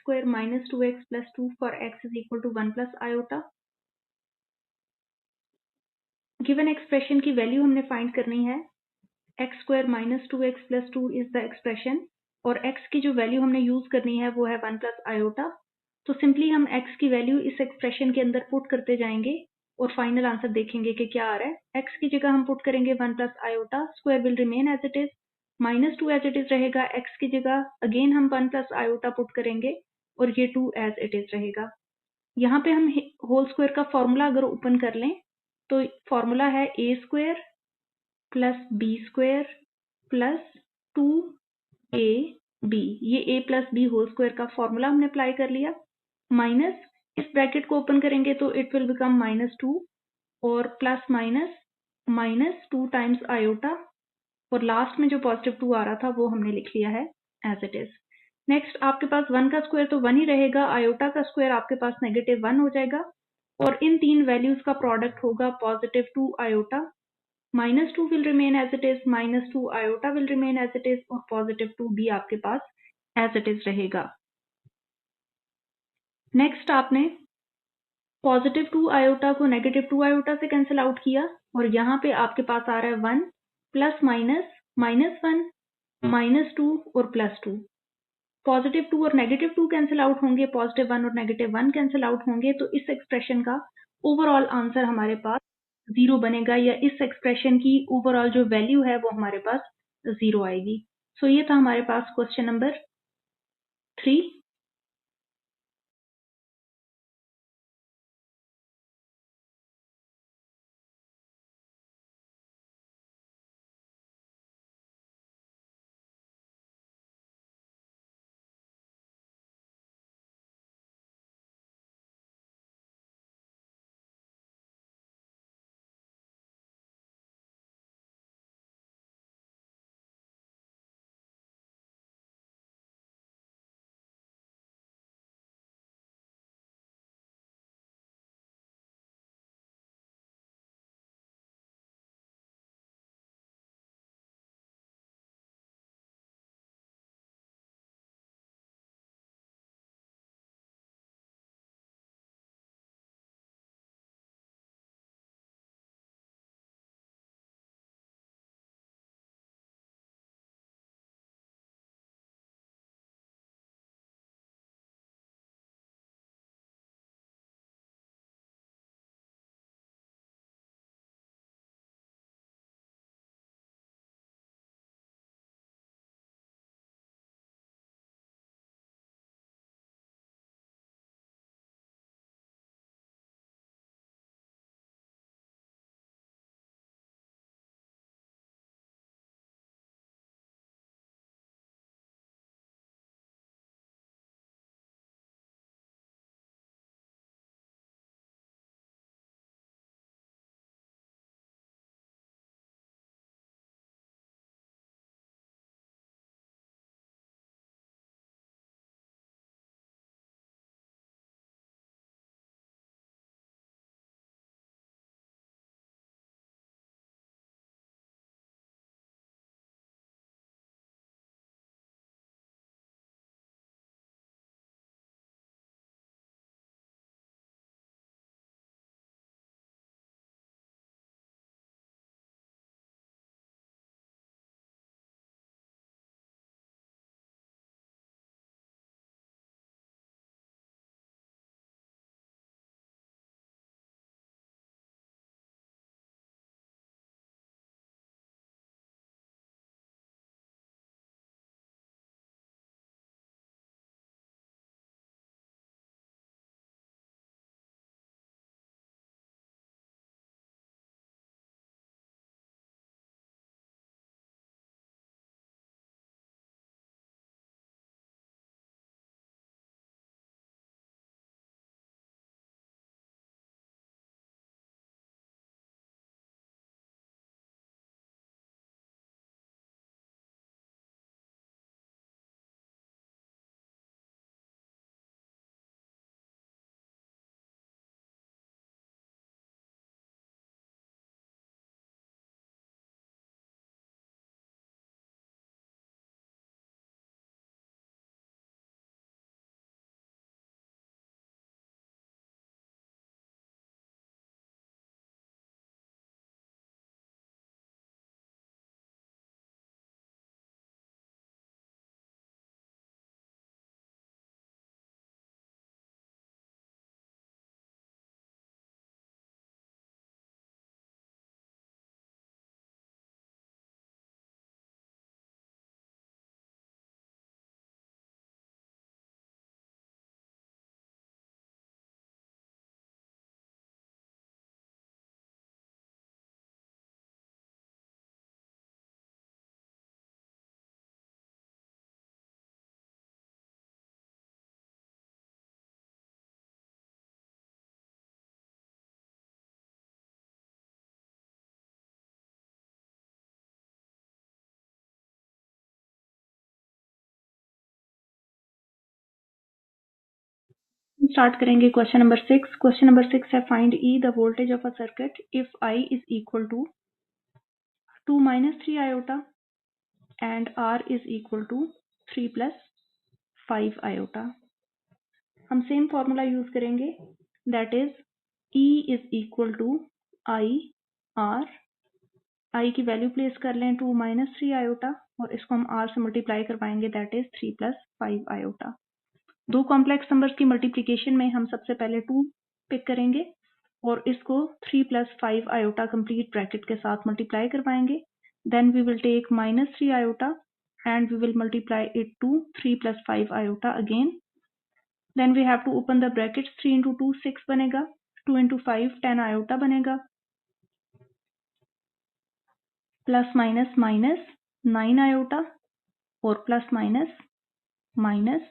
square minus 2x plus 2 for x is equal to 1 plus iota. Given expression की value हमने find करनी है. x square minus 2x plus 2 is the expression और x की जो value हमने use करनी है वो है 1 plus iota. तो सिंपली हम x की वैल्यू इस एक्सप्रेशन के अंदर पुट करते जाएंगे और फाइनल आंसर देखेंगे कि क्या आ रहा है. x की जगह हम पुट करेंगे 1 plus iota, square will remain as it is, minus 2 as it is रहेगा. x की जगह अगेन हम 1 plus iota पुट करेंगे और ये 2 एज इट इज रहेगा. यहाँ पे हम होल स्क्वायर का फॉर्मूला अगर ओपन कर लें तो फॉर्मूला है a square plus b square plus 2ab. ये a plus b whole square का फॉर्मूला हमने अप्लाई कर लिया. माइनस इस ब्रैकेट को ओपन करेंगे तो इट विल बिकम -2 और प्लस माइनस -2 टाइम्स आयोटा और लास्ट में जो पॉजिटिव 2 आ रहा था वो हमने लिख लिया है एज इट इज. नेक्स्ट आपके पास 1 का स्क्वायर तो 1 ही रहेगा, आयोटा का स्क्वायर आपके पास -1 हो जाएगा और इन तीन वैल्यूज का प्रोडक्ट होगा +2 iota. -2 will remain as it is, -2 iota will remain as it is और +2 भी आपके पास as it is रहेगा. नेक्स्ट आपने +2 iota को -2 iota से कैंसिल आउट किया और यहाँ पे आपके पास आ रहा है 1 प्लस माइनस -1 -2 और +2. +2 और -2 कैंसिल आउट होंगे, +1 और -1 कैंसिल आउट होंगे, तो इस एक्सप्रेशन का ओवरऑल आंसर हमारे पास 0 बनेगा या इस एक्सप्रेशन की ओवरऑल जो वैल्यू है वो हमारे पास 0 आएगी. सो ये था हमारे पास क्वेश्चन नंबर 3. स्टार्ट करेंगे क्वेश्चन नंबर 6। क्वेश्चन नंबर 6 है find E the voltage of a circuit if I is equal to 2 minus 3 iota and R is equal to 3 plus 5 iota। हम सेम फॉर्मूला यूज करेंगे, that is E is equal to I R। I की value place कर लें 2 minus 3 iota और इसको हम R से multiply करवाएंगे, दैट इज 3 plus 5 iota। दो कॉम्प्लेक्स नंबर्स की मल्टीप्लिकेशन में हम सबसे पहले 2 पिक करेंगे और इसको 3 plus 5 iota कंप्लीट ब्रैकेट के साथ मल्टीप्लाई करवाएंगे। Then we will take minus 3 iota and we will multiply it to 3 plus 5 iota again. Then we have to open the brackets, 3 into 2 6 बनेगा, 2 into 5 10 iota बनेगा, plus minus minus 9 iota और plus minus minus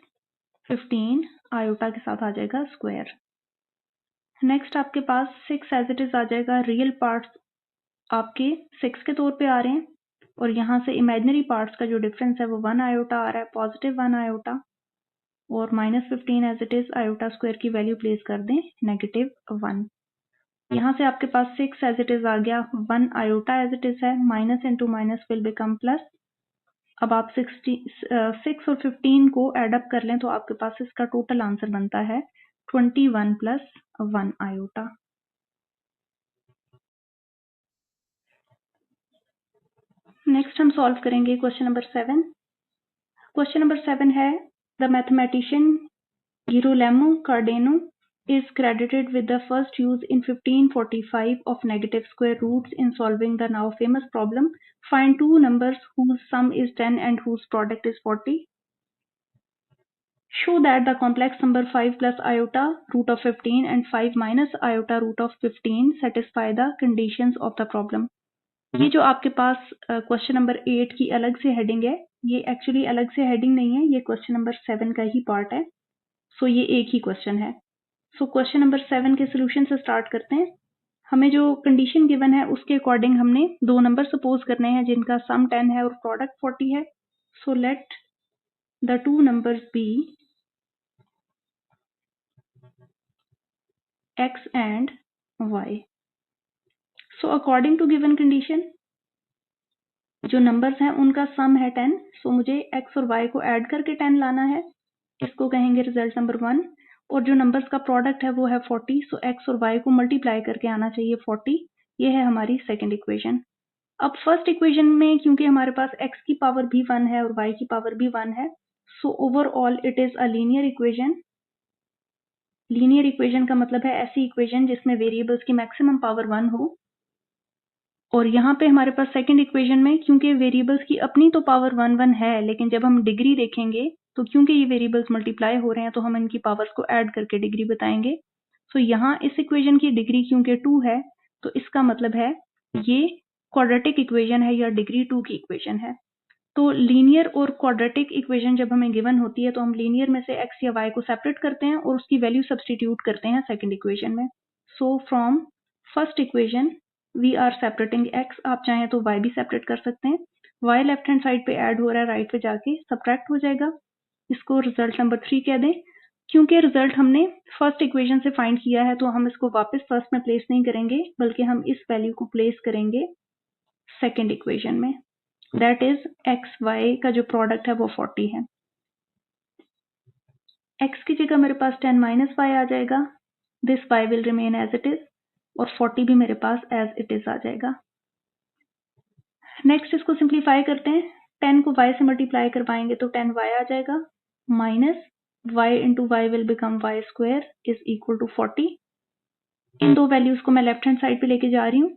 15 iota के साथ आ जाएगा square. Next आपके पास 6 as it is आ जाएगा, रियल पार्ट्स आपके 6 के तौर पे आ रहे हैं और यहाँ से इमेजिनरी पार्ट्स का जो डिफरेंस है वो 1 आयोटा आ रहा है, पॉजिटिव 1 आयोटा, और -15 as it is iota square की वैल्यू प्लेस कर दें -1। यहाँ से आपके पास 6 एज इट इज आ गया, 1 आयोटा एज इट इज है, minus into minus will become plus. अब आप 6 और 15 को एड अप कर लें तो आपके पास इसका टोटल आंसर बनता है 21 प्लस 1 आयोटा। नेक्स्ट हम सॉल्व करेंगे क्वेश्चन नंबर 7। क्वेश्चन नंबर 7 है the mathematician Girolamo Cardano is credited with the first use in 1545 of negative square roots in solving the now famous problem. Find two numbers whose sum is 10 and whose product is 40. Show that the complex number 5 plus iota root of 15 and 5 minus iota root of 15 satisfy the conditions of the problem. ये जो आपके पास question number 8 की अलग से heading है, ये actually अलग से हेडिंग नहीं है, ये क्वेश्चन नंबर 7 का ही पार्ट है। सो ये एक ही क्वेश्चन है। सो क्वेश्चन नंबर 7 के सोल्यूशन से स्टार्ट करते हैं। हमें जो कंडीशन गिवन है उसके अकॉर्डिंग हमने दो नंबर सपोज करने हैं जिनका सम 10 है और प्रोडक्ट 40 है। So let the two numbers be x and y। So according to given condition जो नंबर्स हैं उनका सम है 10। सो मुझे x और y को ऐड करके 10 लाना है, इसको कहेंगे रिजल्ट नंबर 1। और जो नंबर्स का प्रोडक्ट है वो है 40। सो x और y को मल्टीप्लाई करके आना चाहिए 40। ये है हमारी सेकंड इक्वेशन। अब फर्स्ट इक्वेशन में क्योंकि हमारे पास x की पावर भी 1 है और y की पावर भी 1 है, so overall it is a linear equation. Linear equation का मतलब है ऐसी इक्वेशन जिसमें वेरिएबल्स की मैक्सिमम पावर 1 हो। और यहाँ पे हमारे पास सेकंड इक्वेशन में क्योंकि वेरिएबल्स की अपनी तो पावर 1 है, लेकिन जब हम डिग्री देखेंगे तो क्योंकि ये वेरिएबल्स मल्टीप्लाई हो रहे हैं तो हम इनकी पावर्स को ऐड करके डिग्री बताएंगे। सो यहाँ इस इक्वेशन की डिग्री क्योंकि 2 है तो इसका मतलब है ये क्वाड्रेटिक इक्वेशन है या डिग्री 2 की इक्वेशन है। तो लीनियर और क्वाड्रेटिक इक्वेशन जब हमें गिवन होती है तो हम लीनियर में से x या y को सेपरेट करते हैं और उसकी वैल्यू सब्सटीट्यूट करते हैं सेकंड इक्वेशन में। So from first equation we are separating x, आप चाहें तो y भी सेपरेट कर सकते हैं। y लेफ्ट हैंड साइड पे ऐड हो रहा है, राइट पे जाके सब्ट्रैक्ट हो जाएगा। इसको रिजल्ट नंबर 3 कह दें। क्योंकि रिजल्ट हमने फर्स्ट इक्वेशन से फाइंड किया है तो हम इसको वापस फर्स्ट में प्लेस नहीं करेंगे, बल्कि हम इस वैल्यू को प्लेस करेंगे सेकेंड इक्वेशन में, दैट इज एक्स वाई का जो प्रोडक्ट है वो 40 है। x की जगह मेरे पास 10 माइनस वाई आ जाएगा, this y will remain as it is, और 40 भी मेरे पास एज इट इज आ जाएगा। नेक्स्ट इसको सिंप्लीफाई करते हैं, 10 को y से मल्टीप्लाई करवाएंगे तो 10y आ जाएगा, minus y into y will become y square is equal to 40। इन दो वैल्यूज को मैं लेफ्ट हैंड साइड पे लेके जा रही हूँ,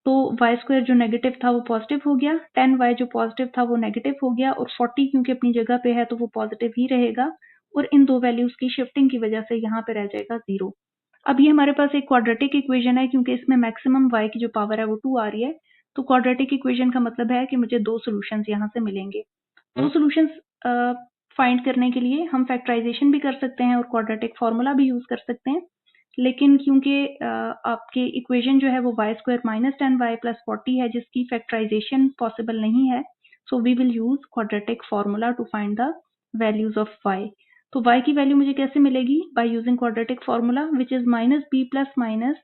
तो y स्क्वायर जो नेगेटिव था वो पॉजिटिव हो गया, 10y जो पॉजिटिव था वो नेगेटिव हो गया, और 40 क्योंकि अपनी जगह पे है तो वो पॉजिटिव ही रहेगा, और इन दो वैल्यूज की शिफ्टिंग की वजह से यहाँ पे रह जाएगा 0। अब ये हमारे पास एक क्वाड्रेटिक इक्वेशन है क्योंकि इसमें मैक्सिमम y की जो पावर है वो 2 आ रही है। तो क्वाड्रेटिक इक्वेशन का मतलब है कि मुझे दो सोल्यूशंस यहाँ से मिलेंगे। दो सोल्यूशंस फाइंड करने के लिए हम फैक्टराइजेशन भी कर सकते हैं और क्वाड्रेटिक फार्मूला भी यूज कर सकते हैं, लेकिन क्योंकि आपके इक्वेशन जो है वो y square minus 10y plus 40 है जिसकी फैक्टराइजेशन पॉसिबल नहीं है, so we will use quadratic formula to find the values of y। तो y की वैल्यू मुझे कैसे मिलेगी? By using quadratic formula which is -b plus minus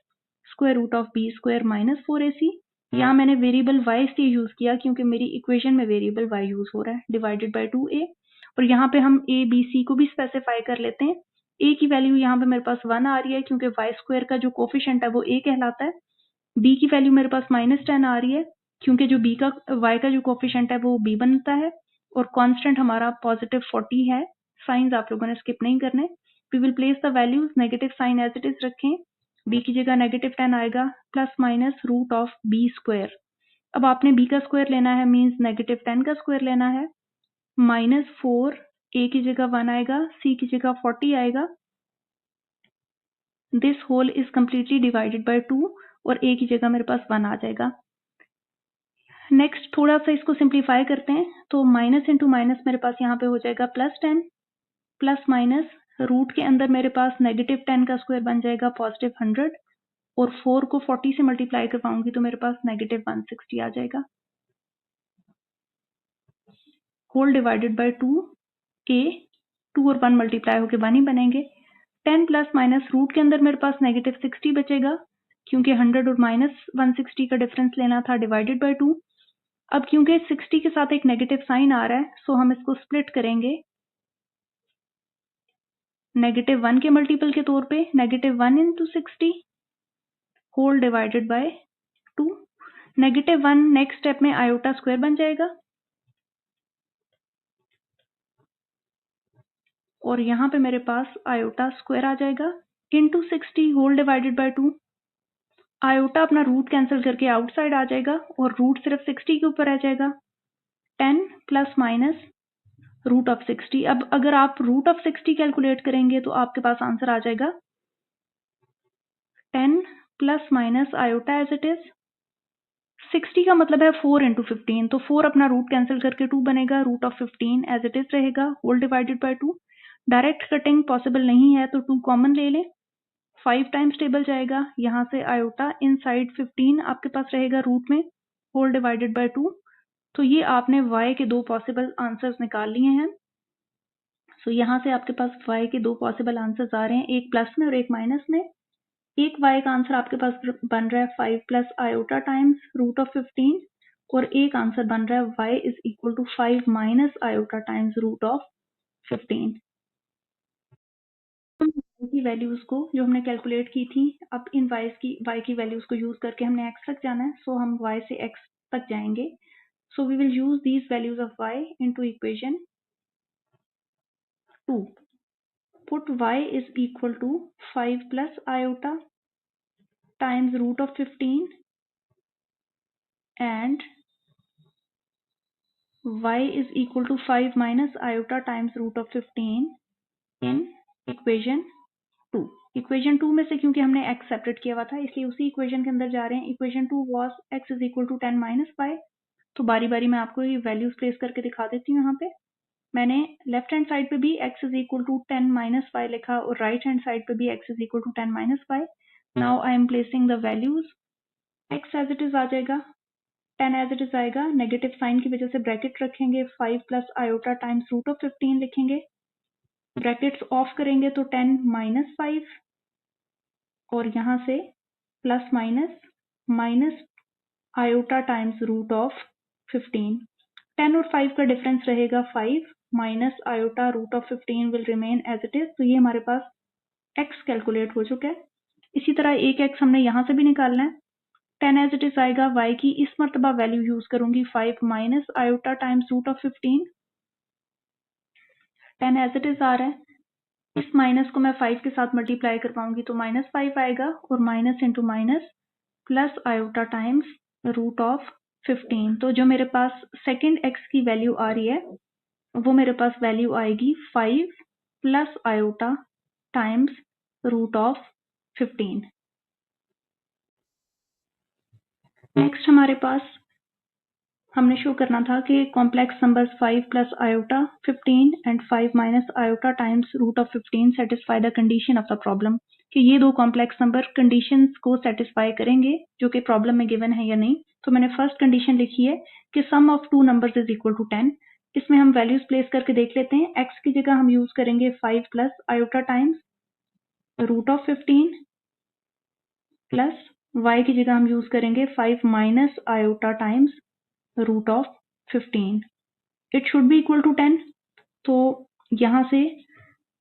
square root of b square minus 4ac। यहाँ मैंने variable y इसलिए use किया क्योंकि मेरी इक्वेशन में वेरिएबल y यूज हो रहा है, डिवाइडेड बाय 2a। और यहाँ पे हम a b c को भी स्पेसिफाई कर लेते हैं। a की वैल्यू यहाँ पे मेरे पास 1 आ रही है क्योंकि y स्क्वायर का जो कोफिशिएंट है वो a कहलाता है। b की वैल्यू मेरे पास -10 आ रही है क्योंकि जो b का y का जो कोफिशिएंट है वो b बनता है। और कांस्टेंट हमारा पॉजिटिव 40 है। साइंस आप लोगों ने स्किप नहीं करने। We will place the values, negative sign as it is रखें। b की जगह -10 आएगा plus minus root of b square. अब आपने b का स्क्वायर लेना है, मींस -10 का स्क्वायर लेना है। -4 a की जगह 1 आएगा, c की जगह 40 आएगा। This whole is completely divided by 2 और a की जगह मेरे पास 1 आ जाएगा। नेक्स्ट थोड़ा सा इसको सिंप्लीफाई करते हैं, तो माइनस इंटू माइनस मेरे पास यहाँ पे हो जाएगा +10 प्लस माइनस रूट के अंदर मेरे पास -10 का स्क्वायर बन जाएगा +100 और 4 को 40 से मल्टीप्लाई करवाऊंगी तो मेरे पास -160 आ जाएगा। होल डिवाइडेड बाय 2 a 2 और 1 मल्टीप्लाई होकर 1 ही बनेंगे। 10 प्लस माइनस रूट के अंदर मेरे पास -60 बचेगा क्योंकि 100 और -160 का डिफरेंस लेना था, डिवाइडेड बाय 2। अब क्योंकि 60 के साथ एक नेगेटिव साइन आ रहा है सो हम इसको स्प्लिट करेंगे -1 के मल्टीपल के तौर पे, -1 into 60 whole divided by 2। -1 next step में आयोटा स्क्वायर बन जाएगा और यहाँ पे मेरे पास आयोटा स्क्वायर आ जाएगा into 60 whole divided by 2। Iota अपना रूट कैंसिल करके आउटसाइड आ जाएगा और रूट सिर्फ 60 के ऊपर रह जाएगा। 10 प्लस माइनस रूट ऑफ 60। अब अगर आप रूट ऑफ 60 कैलकुलेट करेंगे तो आपके पास आंसर आ जाएगा 10 plus minus iota as it is. 60 का मतलब है 4 इंटू 15, तो 4 अपना रूट कैंसिल करके 2 बनेगा, root of 15 as it is रहेगा whole divided by 2। Direct cutting possible नहीं है तो 2 कॉमन ले लें, 5 टाइम्स टेबल जाएगा, यहाँ से आयोटा इनसाइड 15 आपके पास रहेगा रूट में, होल डिवाइडेड बाय 2। तो ये आपने y के दो पॉसिबल आंसर्स निकाल लिए हैं। सो यहाँ से आपके पास y के दो पॉसिबल आंसर्स आ रहे हैं, एक प्लस में और एक माइनस में। एक y का आंसर आपके पास बन रहा है 5 plus iota times root of 15 और एक आंसर बन रहा है y is equal to 5 minus iota times root of 15। की वैल्यूज को जो हमने कैलकुलेट की थी, अब इन y की वैल्यूज को यूज करके हमने x तक जाना है, सो हम y से x तक जाएंगे। So we will use these values of y into equation 2। Put y is equal to 5 plus iota times root of 15 and y is equal to 5 minus iota times root of 15 in equation 2। Equation 2 में से क्योंकि हमने x separate किया हुआ था इसलिए उसी equation के अंदर जा रहे हैं। Equation 2 was x is equal to 10 minus y। तो बारी बारी मैं आपको ये वैल्यूज प्लेस करके दिखा देती हूँ। यहाँ पे मैंने लेफ्ट हैंड साइड पे भी x is equal to 10 minus y लिखा और राइट हैंड साइड पे भी x is equal to 10 minus y। Now I am placing the values, x as it is आ जाएगा, 10 एज इट इज आएगा, negative sign की वजह से ब्रैकेट रखेंगे, 5 plus iota times root of 15 लिखेंगे, ब्रैकेट्स ऑफ करेंगे तो 10 माइनस 5 और यहाँ से plus minus iota times root of 15। 10 और 5 का डिफरेंस रहेगा 5 minus iota root of 15 will remain as it is. तो ये हमारे पास x कैलकुलेट हो चुका है। इसी तरह एक x हमने यहाँ से भी निकालना है। 10 एज इट इज आएगा, y की इस मरतबा वैल्यू यूज करूंगी 5 minus iota times root of 15। 10 as it is आ रहा है, इस माइनस को मैं 5 के साथ मल्टीप्लाई कर पाऊंगी तो -5 आएगा और minus into minus plus iota times root of 15। तो जो मेरे पास सेकेंड x की वैल्यू आ रही है वो मेरे पास वैल्यू आएगी 5 plus iota times root of 15। Next हमारे पास हमने शो करना था कि complex numbers 5 plus iota 15 and 5 minus iota times root of 15 satisfy the condition of the problem, कि ये दो कॉम्प्लेक्स नंबर कंडीशंस को सेटिस्फाई करेंगे जो कि प्रॉब्लम में गिवन है या नहीं। तो मैंने फर्स्ट कंडीशन लिखी है कि sum of two numbers is equal to 10। इसमें हम वैल्यूज प्लेस करके देख लेते हैं। x की जगह हम यूज करेंगे 5 plus iota times root of 15 plus y की जगह हम यूज करेंगे 5 minus iota times root of 15। It should be equal to 10। तो यहाँ से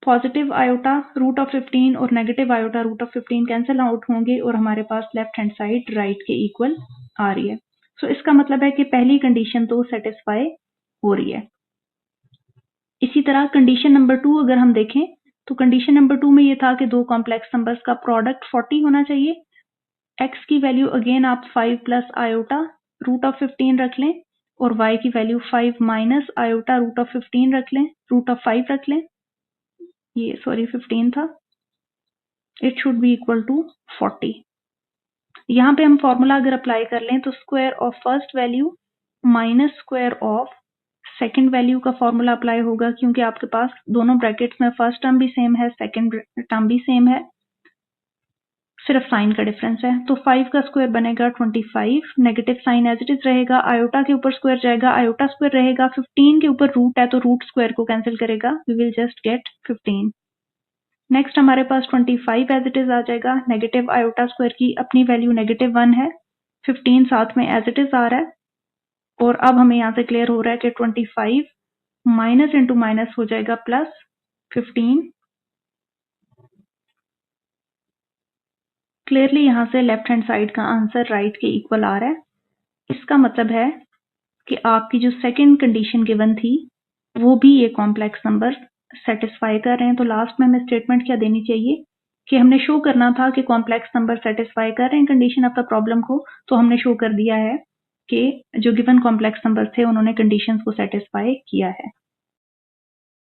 पॉजिटिव आयोटा रूट ऑफ 15 और negative iota root of 15 cancel out होंगे और हमारे पास लेफ्ट हैंड साइड राइट के इक्वल आ रही है। सो इसका मतलब है कि पहली कंडीशन तो सेटिस्फाई हो रही है। इसी तरह कंडीशन नंबर 2 अगर हम देखें तो कंडीशन नंबर 2 में ये था कि दो कॉम्प्लेक्स नंबर्स का प्रोडक्ट 40 होना चाहिए। x की वैल्यू अगेन आप 5 प्लस आयोटा रूट ऑफ 15 रख लें और y की value 5 minus iota root of 15 रख लें, रूट ऑफ 5 रख लें। ये सॉरी 15 था। It should be equal to 40। यहाँ पे हम फॉर्मूला अगर अप्लाई कर लें तो square of first value minus square of second value का फॉर्मूला अप्लाई होगा, क्योंकि आपके पास दोनों ब्रैकेट्स में फर्स्ट टर्म भी सेम है, सेकेंड टर्म भी सेम है, सिर्फ साइन का डिफरेंस है। तो 5 का स्क्वायर बनेगा 25, negative sign as it is रहेगा, आयोटा के ऊपर स्क्वायर जाएगा, आयोटा स्क्वायर रहेगा, 15 के ऊपर रूट है तो रूट स्क्वायर को कैंसिल करेगा, we will just get 15। Next हमारे पास 25 एज इट इज आ जाएगा, नेगेटिव आयोटा स्क्वायर की अपनी वैल्यू -1 है, 15 साथ में एज इट इज आ रहा है। और अब हमें यहाँ से क्लियर हो रहा है कि 25 माइनस इंटू माइनस हो जाएगा प्लस 15। क्लियरली यहाँ से लेफ्ट हैंड साइड का आंसर राइट के इक्वल आ रहा है। इसका मतलब है कि आपकी जो सेकंड कंडीशन गिवन थी वो भी ये कॉम्प्लेक्स नंबर सेटिस्फाई कर रहे हैं। तो लास्ट में हमें स्टेटमेंट क्या देनी चाहिए कि हमने शो करना था कि कॉम्प्लेक्स नंबर सेटिस्फाई कर रहे हैं कंडीशन ऑफ द प्रॉब्लम को। तो हमने शो कर दिया है कि जो गिवन कॉम्प्लेक्स नंबर थे उन्होंने कंडीशंस को सेटिस्फाई किया है।